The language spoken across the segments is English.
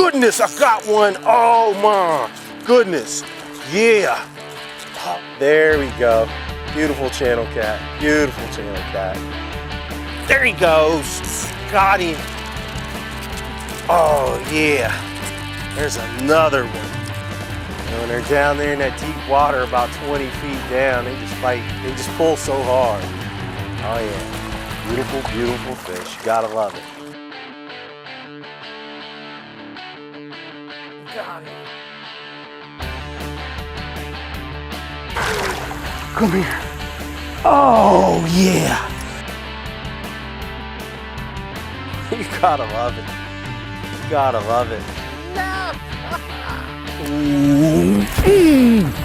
goodness, I got one. Oh my goodness. Yeah. Oh, there we go. Beautiful channel cat. Beautiful channel cat. There he goes. Got him. Oh yeah. There's another one. And when they're down there in that deep water about 20 feet down, they just fight. They just pull so hard. Oh yeah. Beautiful, beautiful fish. You gotta love it. Got it. Come here. Oh yeah. You gotta love it. You gotta love it. No.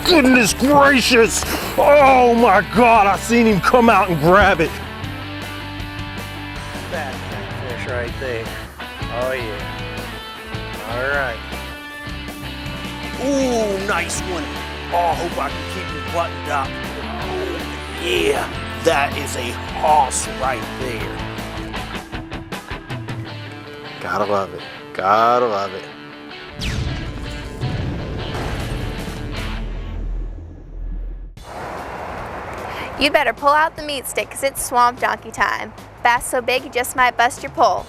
Goodness gracious. Oh my God, I seen him come out and grab it. Bad fish right there. Oh yeah. All right. Ooh, nice one. Oh, I hope I can keep it buttoned up. Oh, yeah, that is a hoss right there. Gotta love it. Gotta love it. You better pull out the meat stick because it's swamp donkey time. Bass so big you just might bust your pole.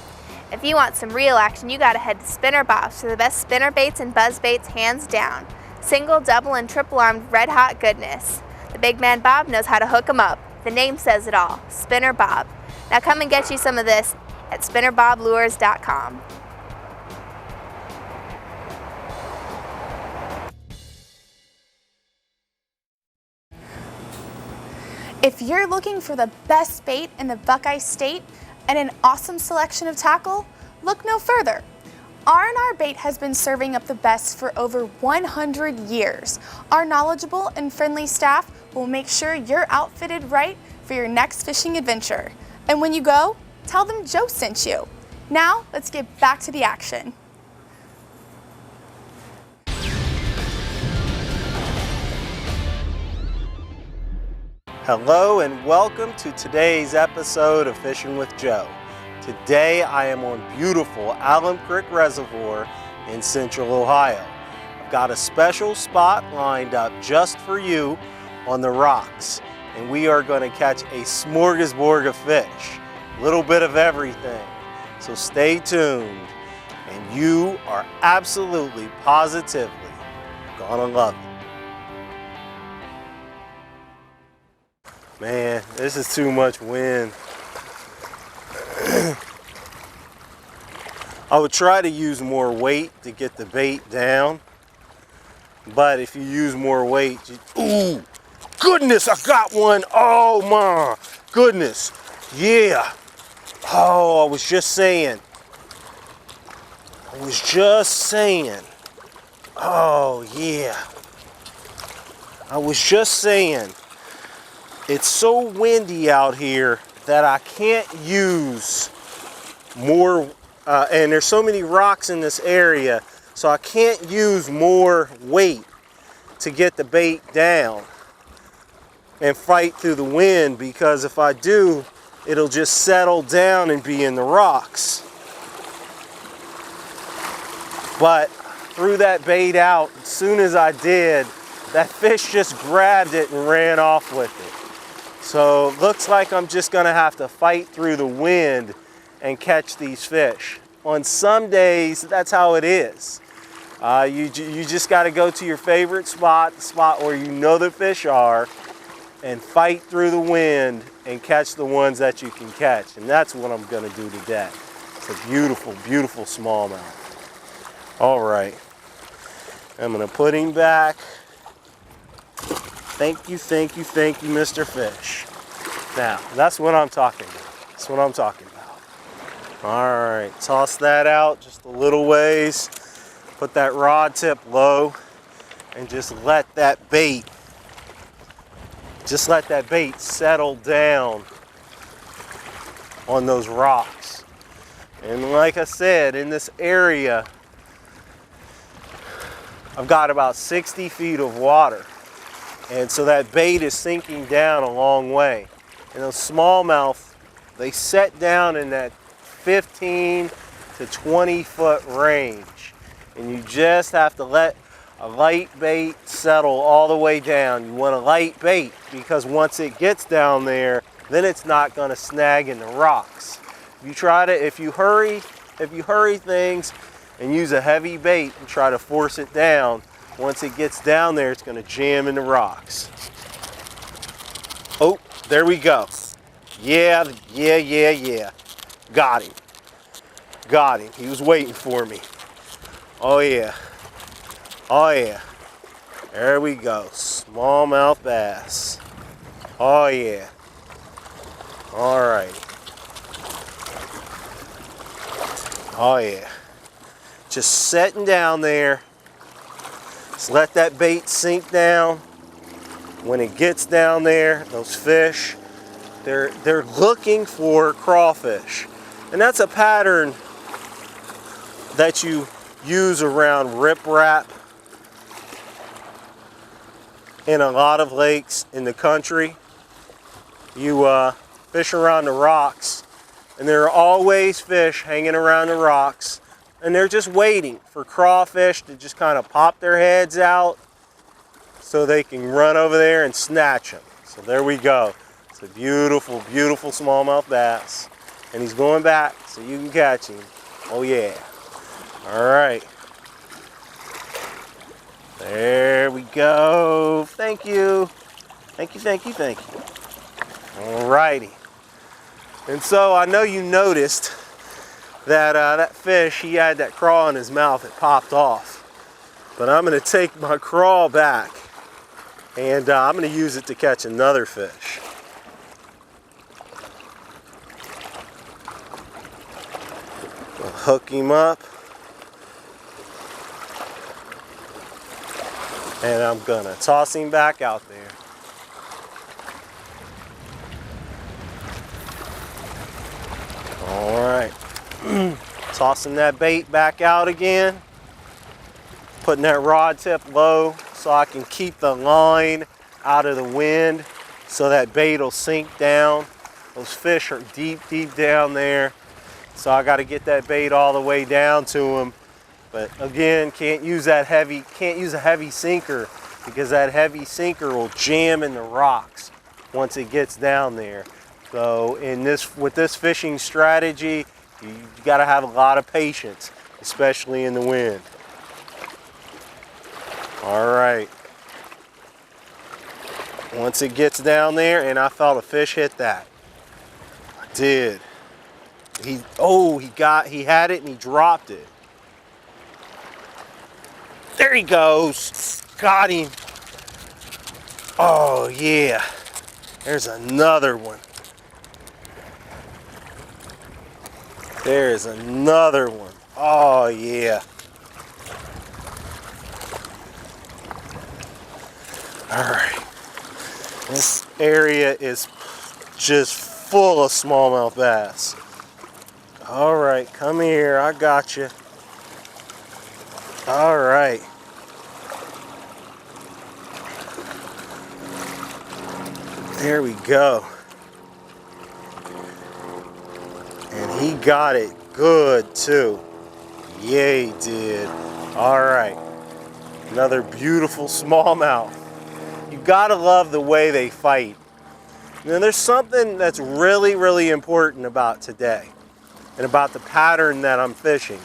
If you want some real action, you gotta head to Spinner Bob's for the best spinner baits and buzz baits hands down. Single, double, and triple armed red hot goodness. The big man Bob knows how to hook 'em up. The name says it all, Spinner Bob. Now come and get you some of this at spinnerboblures.com. If you're looking for the best bait in the Buckeye State and an awesome selection of tackle, look no further. R&R Bait has been serving up the best for over 100 years. Our knowledgeable and friendly staff will make sure you're outfitted right for your next fishing adventure. And when you go, tell them Joe sent you. Now, let's get back to the action. Hello and welcome to today's episode of Fishing with Joe. Today I am on beautiful Alum Creek Reservoir in Central Ohio. I've got a special spot lined up just for you on the rocks, and we are going to catch a smorgasbord of fish, a little bit of everything. So stay tuned, and you are absolutely, positively gonna love it. Man, this is too much wind. I would try to use more weight to get the bait down, but if you use more weight, ooh, goodness, I got one. Oh my goodness, yeah. Oh, I was just saying. Oh yeah. I was just saying. It's so windy out here that I can't use more, and there's so many rocks in this area, so I can't use more weight to get the bait down and fight through the wind, because if I do, it'll just settle down and be in the rocks. But threw that bait out, as soon as I did, that fish just grabbed it and ran off with it. So it looks like I'm just gonna have to fight through the wind and catch these fish. On some days, that's how it is. You just gotta go to your favorite spot, the spot where you know the fish are, and fight through the wind and catch the ones that you can catch. And that's what I'm gonna do today. It's a beautiful, beautiful smallmouth. All right, I'm gonna put him back. Thank you, thank you, thank you, Mr. Fish. Now, that's what I'm talking about. That's what I'm talking about. All right, toss that out just a little ways. Put that rod tip low and just let that bait settle down on those rocks. And like I said, in this area, I've got about 60 feet of water. And so that bait is sinking down a long way. And those smallmouth, they set down in that 15 to 20 foot range. and you just have to let a light bait settle all the way down. You want a light bait because once it gets down there, then it's not going to snag in the rocks. If you hurry things and use a heavy bait and try to force it down, once it gets down there, it's going to jam in the rocks. Oh, there we go. Yeah. Got him. He was waiting for me. Oh yeah. There we go. Smallmouth bass. Oh yeah. All right. Oh yeah. Just setting down there. Just let that bait sink down. When it gets down there, those fish, they're looking for crawfish. And that's a pattern that you use around riprap in a lot of lakes in the country. You fish around the rocks, and there are always fish hanging around the rocks, and they're just waiting for crawfish to just kind of pop their heads out so they can run over there and snatch them. So there we go. It's a beautiful, beautiful smallmouth bass. And he's going back so you can catch him. Oh yeah. All right. There we go. Thank you. Thank you. All righty. And so I know you noticed that that fish, he had that craw in his mouth. It popped off. But I'm going to take my craw back, and I'm going to use it to catch another fish. We'll hook him up. And I'm going to toss him back out there. All right. Tossing that bait back out again. Putting that rod tip low so I can keep the line out of the wind so that bait will sink down. Those fish are deep, deep down there. So I got to get that bait all the way down to them. But again, can't use a heavy sinker because that heavy sinker will jam in the rocks once it gets down there. So with this fishing strategy, you got to have a lot of patience, especially in the wind. All right. Once it gets down there, and I felt a fish hit that. I did. He had it and he dropped it. There he goes. Got him. Oh yeah. There's another one. There's another one. Oh yeah. All right. This area is just full of smallmouth bass. All right, come here. I got you. All right. There we go. And he got it good too. Yeah, he did. All right. Another beautiful smallmouth. You gotta love the way they fight. Now, there's something that's really, really important about today and about the pattern that I'm fishing.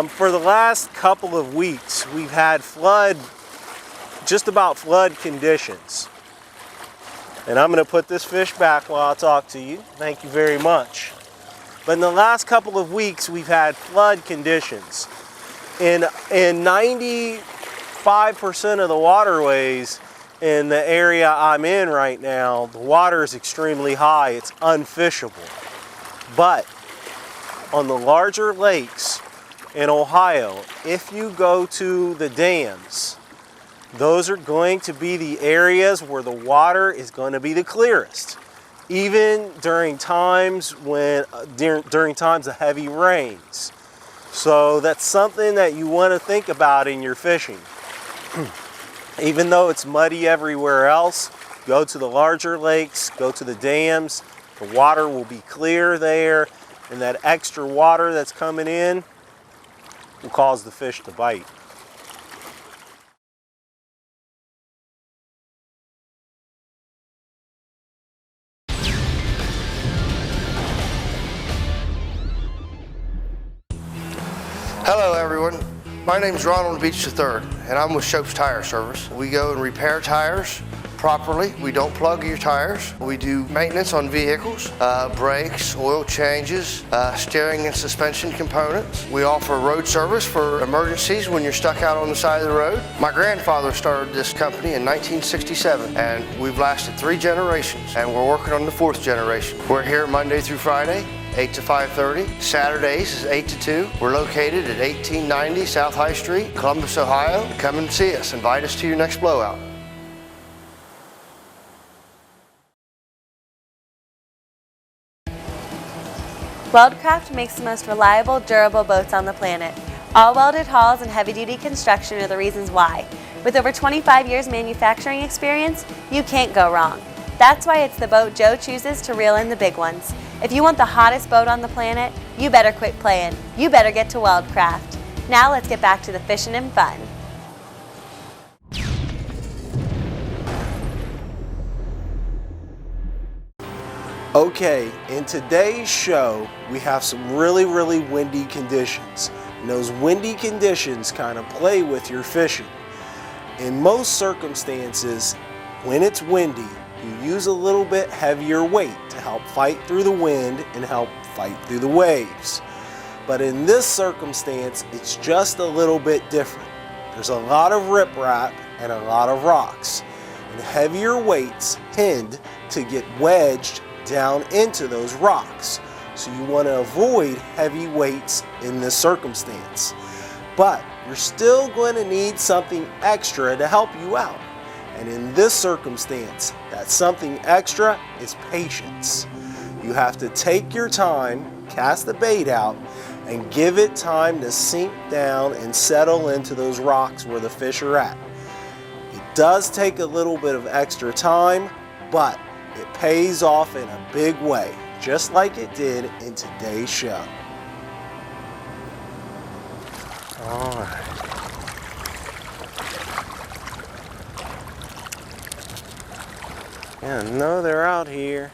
For the last couple of weeks, we've had just about flood conditions. And I'm gonna put this fish back while I talk to you. Thank you very much. But in the last couple of weeks, we've had flood conditions. In 95% of the waterways in the area I'm in right now, the water is extremely high. It's unfishable. But on the larger lakes in Ohio, if you go to the dams, those are going to be the areas where the water is going to be the clearest, even during times of heavy rains. So that's something that you want to think about in your fishing. Even though it's muddy everywhere else, go to the larger lakes, go to the dams. The water will be clear there, and that extra water that's coming in will cause the fish to bite. Hello everyone, my name is Ronald Beach III and I'm with Shope's Tire Service. We go and repair tires properly. We don't plug your tires. We do maintenance on vehicles, brakes, oil changes, steering and suspension components. We offer road service for emergencies when you're stuck out on the side of the road. My grandfather started this company in 1967 and we've lasted 3 generations and we're working on the 4th generation. We're here Monday through Friday, 8 to 5:30. Saturdays is 8 to 2. We're located at 1890 South High Street, Columbus, Ohio. Come and see us. Invite us to your next blowout. Weldcraft makes the most reliable, durable boats on the planet. All welded hulls and heavy-duty construction are the reasons why. With over 25 years manufacturing experience, you can't go wrong. That's why it's the boat Joe chooses to reel in the big ones. If you want the hottest boat on the planet, you better quit playing. You better get to Weldcraft. Now let's get back to the fishing and fun. Okay, in today's show, we have some really windy conditions. And those windy conditions kind of play with your fishing. In most circumstances, when it's windy, you use a little bit heavier weight to help fight through the wind and help fight through the waves. But in this circumstance, it's just a little bit different. There's a lot of riprap and a lot of rocks, and heavier weights tend to get wedged down into those rocks. So you want to avoid heavy weights in this circumstance. But you're still going to need something extra to help you out. And in this circumstance, that something extra is patience. You have to take your time, cast the bait out, and give it time to sink down and settle into those rocks where the fish are at. It does take a little bit of extra time, but it pays off in a big way, just like it did in today's show. All right. Yeah, I know they're out here.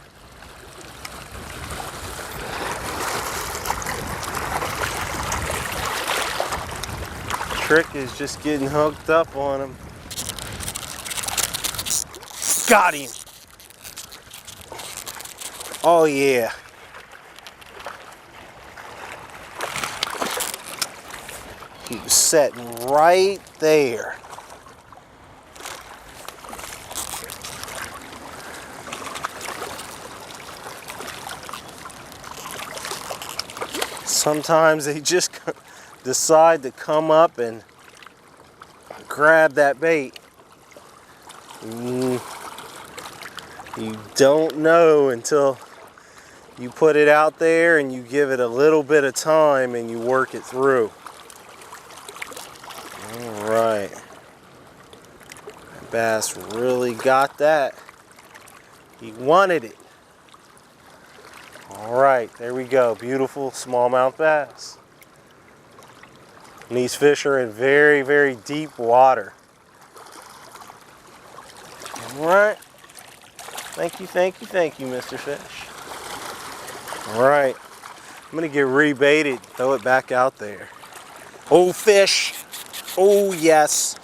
Trick is just getting hooked up on him. Got him. Oh yeah. He was sitting right there. Sometimes they just decide to come up and grab that bait. You don't know until you put it out there and you give it a little bit of time and you work it through. All right. That bass really got that. He wanted it. All right, there we go. Beautiful smallmouth bass. And these fish are in very deep water. All right. Thank you, Mr. Fish. All right. I'm gonna get rebaited, throw it back out there. Oh, fish. Oh, yes.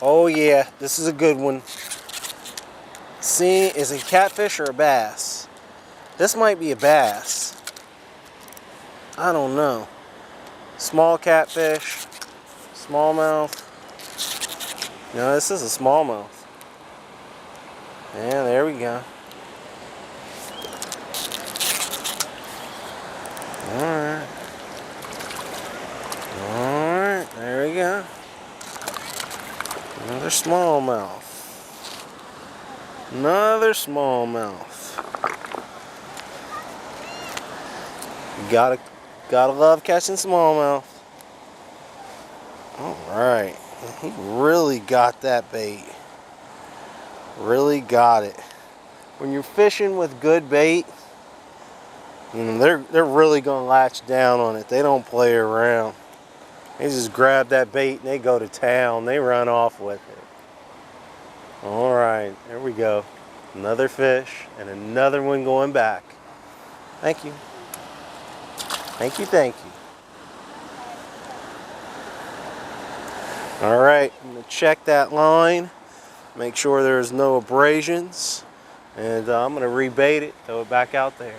Oh, yeah. This is a good one. See, is it a catfish or a bass? This might be a bass. I don't know. Small catfish, smallmouth. No, this is a smallmouth. Yeah, there we go. Alright. Alright, there we go. Another smallmouth. Another smallmouth. Gotta love catching smallmouth. Alright. He really got that bait. Really got it. When you're fishing with good bait, you know, they're really gonna latch down on it. They don't play around. They just grab that bait and they go to town. They run off with it. All right, there we go. Another fish and another one going back. Thank you. Thank you, thank you. All right, I'm gonna check that line, make sure there's no abrasions, and I'm gonna rebait it, throw it back out there.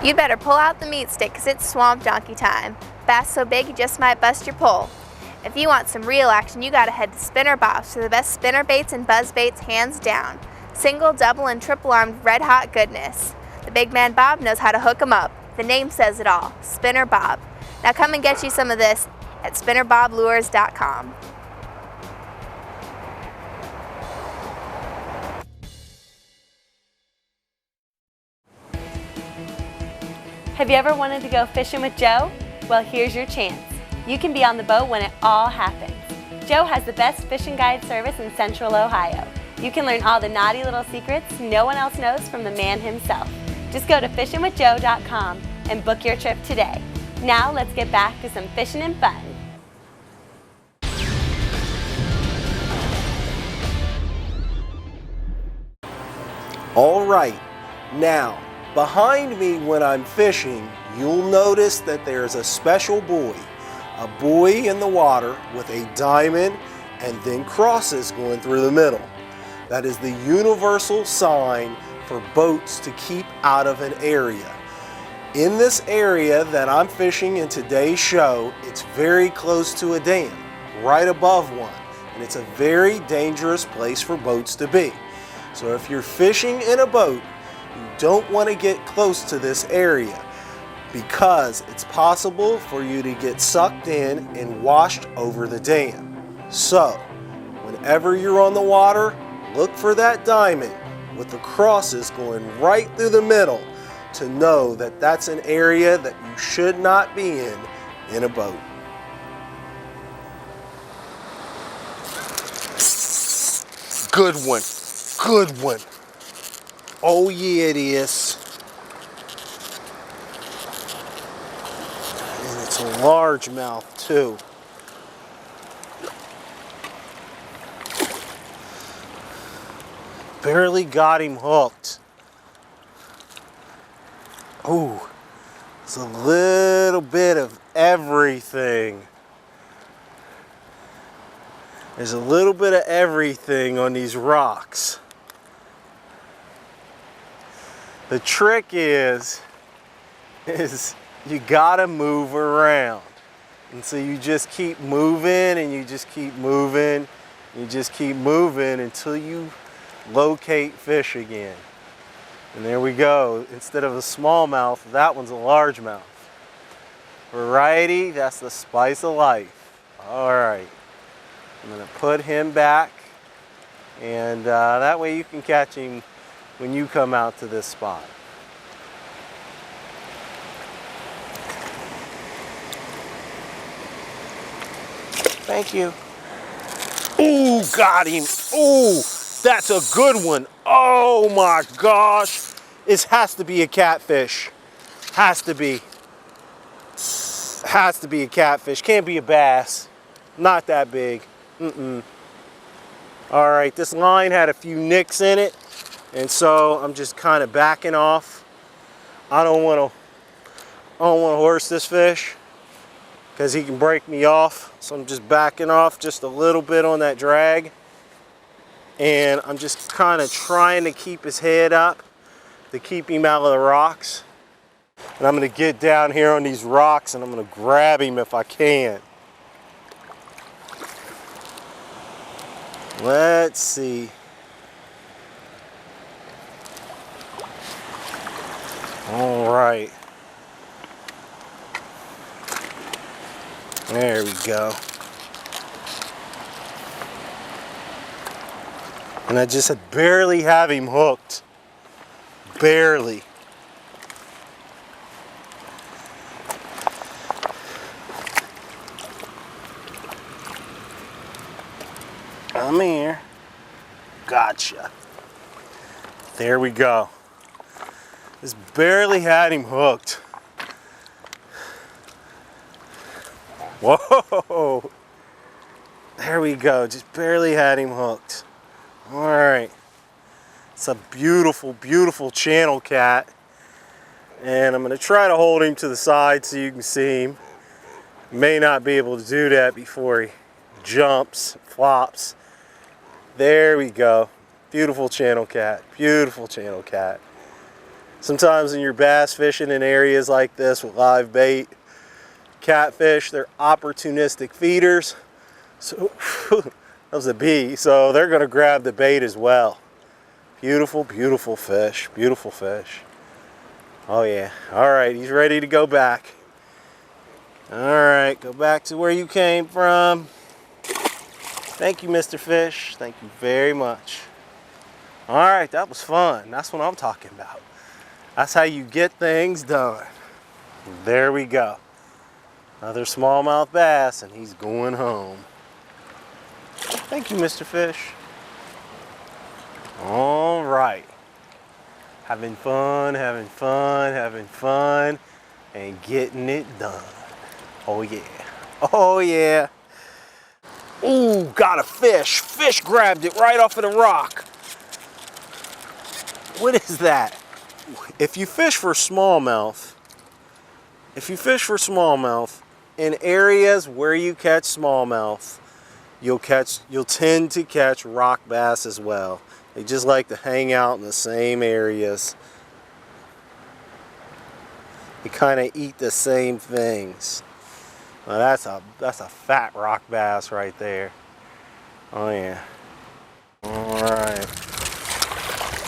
You better pull out the meat stick because it's swamp donkey time. Bass so big you just might bust your pole. If you want some real action, you gotta head to Spinner Bob's for the best spinner baits and buzz baits hands down. Single, double, and triple armed red hot goodness. The big man Bob knows how to hook 'em up. The name says it all, Spinner Bob. Now come and get you some of this at spinnerboblures.com. Have you ever wanted to go fishing with Joe? Well, here's your chance. You can be on the boat when it all happens. Joe has the best fishing guide service in Central Ohio. You can learn all the naughty little secrets no one else knows from the man himself. Just go to fishnwithjoe.com and book your trip today. Now let's get back to some fishing and fun. All right, now behind me when I'm fishing, you'll notice that there's a special buoy. A buoy in the water with a diamond and then crosses going through the middle. That is the universal sign for boats to keep out of an area. In this area that I'm fishing in today's show, it's very close to a dam, right above one, and it's a very dangerous place for boats to be. So if you're fishing in a boat, you don't want to get close to this area because it's possible for you to get sucked in and washed over the dam. So, whenever you're on the water, look for that diamond with the crosses going right through the middle to know that that's an area that you should not be in a boat. Good one, good one. Oh yeah, it is. And it's a largemouth too. Barely got him hooked. Oh, it's a little bit of everything. There's a little bit of everything on these rocks. The trick is you gotta move around. And so you just keep moving and you just keep moving. You just keep moving until you locate fish again. And there we go. Instead of a smallmouth, that one's a largemouth. Variety, that's the spice of life. All right. I'm gonna put him back and that way you can catch him when you come out to this spot. Thank you. Ooh, got him. Ooh, that's a good one. Oh my gosh. It has to be a catfish. Has to be. Has to be a catfish. Can't be a bass. Not that big. All right, this line had a few nicks in it, and so I'm just kind of backing off. I don't want to horse this fish because he can break me off. So I'm just backing off just a little bit on that drag, and I'm just kind of trying to keep his head up to keep him out of the rocks. And I'm going to get down here on these rocks and I'm going to grab him if I can. Let's see. All right. There we go. And I just barely have him hooked. Barely. Come here. Gotcha. There we go. Just barely had him hooked. Whoa. There we go. Just barely had him hooked. All right. It's a beautiful, beautiful channel cat. And I'm going to try to hold him to the side so you can see him. May not be able to do that before he jumps, flops. There we go. Beautiful channel cat. Beautiful channel cat. Sometimes when you're bass fishing in areas like this with live bait, catfish, they're opportunistic feeders. So that was a bee. So they're going to grab the bait as well. Beautiful, beautiful fish. Beautiful fish. Oh yeah. All right, he's ready to go back. All right, go back to where you came from. Thank you, Mr. Fish. Thank you very much. All right, that was fun. That's what I'm talking about. That's how you get things done. There we go. Another smallmouth bass, and he's going home. Thank you, Mr. Fish. All right. Having fun, having fun, having fun, and getting it done. Oh yeah. Oh yeah. Ooh, got a fish. Fish grabbed it right off of the rock. What is that? If you fish for smallmouth, in areas where you catch smallmouth, you'll tend to catch rock bass as well. They just like to hang out in the same areas. They kind of eat the same things. Now that's a fat rock bass right there. Oh yeah. All right.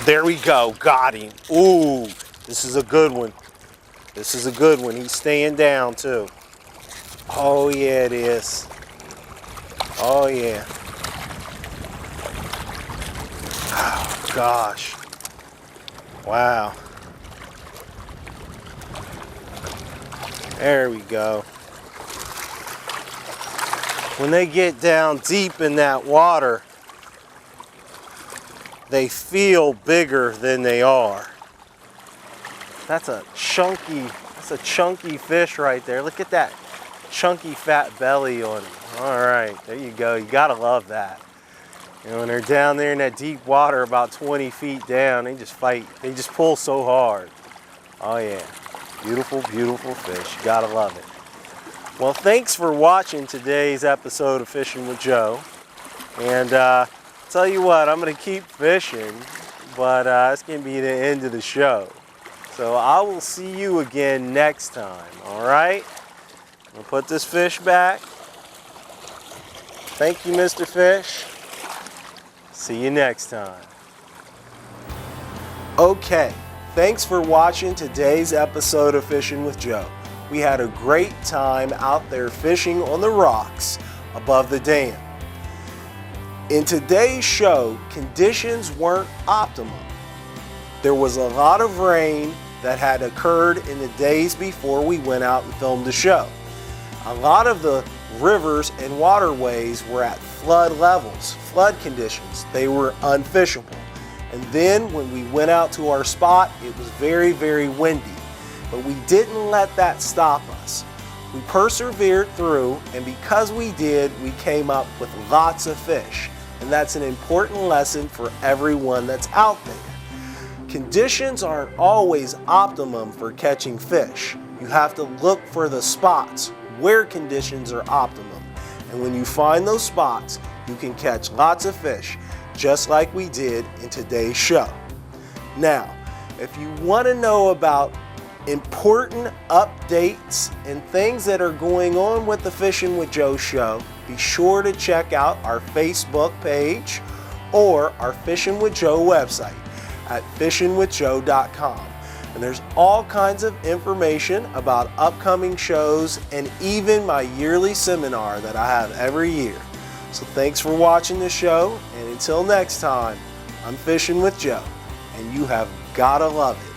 There we go. Got him. Ooh, this is a good one. This is a good one. He's staying down too. Oh yeah, it is. Oh yeah. Oh gosh. Wow. There we go. When they get down deep in that water, they feel bigger than they are. That's a chunky fish right there. Look at that chunky fat belly on him. All right, there you go. You gotta love that. You know, when they're down there in that deep water about 20 feet down, they just fight. They just pull so hard. Oh yeah, beautiful, beautiful fish. You gotta love it. Well, thanks for watching today's episode of Fishing with Joe. And tell you what, I'm going to keep fishing, but it's going to be the end of the show. So I will see you again next time, all right? I'll put this fish back. Thank you, Mr. Fish. See you next time. Okay, thanks for watching today's episode of Fishing with Joe. We had a great time out there fishing on the rocks above the dam. In today's show, conditions weren't optimum. There was a lot of rain that had occurred in the days before we went out and filmed the show. A lot of the rivers and waterways were at flood levels, flood conditions. They were unfishable. And then when we went out to our spot, it was very, very windy. But we didn't let that stop us. We persevered through, and because we did, we came up with lots of fish. And that's an important lesson for everyone that's out there. Conditions aren't always optimum for catching fish. You have to look for the spots where conditions are optimum. And when you find those spots, you can catch lots of fish, just like we did in today's show. Now, if you want to know about important updates and things that are going on with the Fishing with Joe show, be sure to check out our Facebook page or our Fishing with Joe website at fishnwithjoe.com. And there's all kinds of information about upcoming shows and even my yearly seminar that I have every year. So thanks for watching the show, and until next time, I'm Fishing with Joe, and you have gotta love it.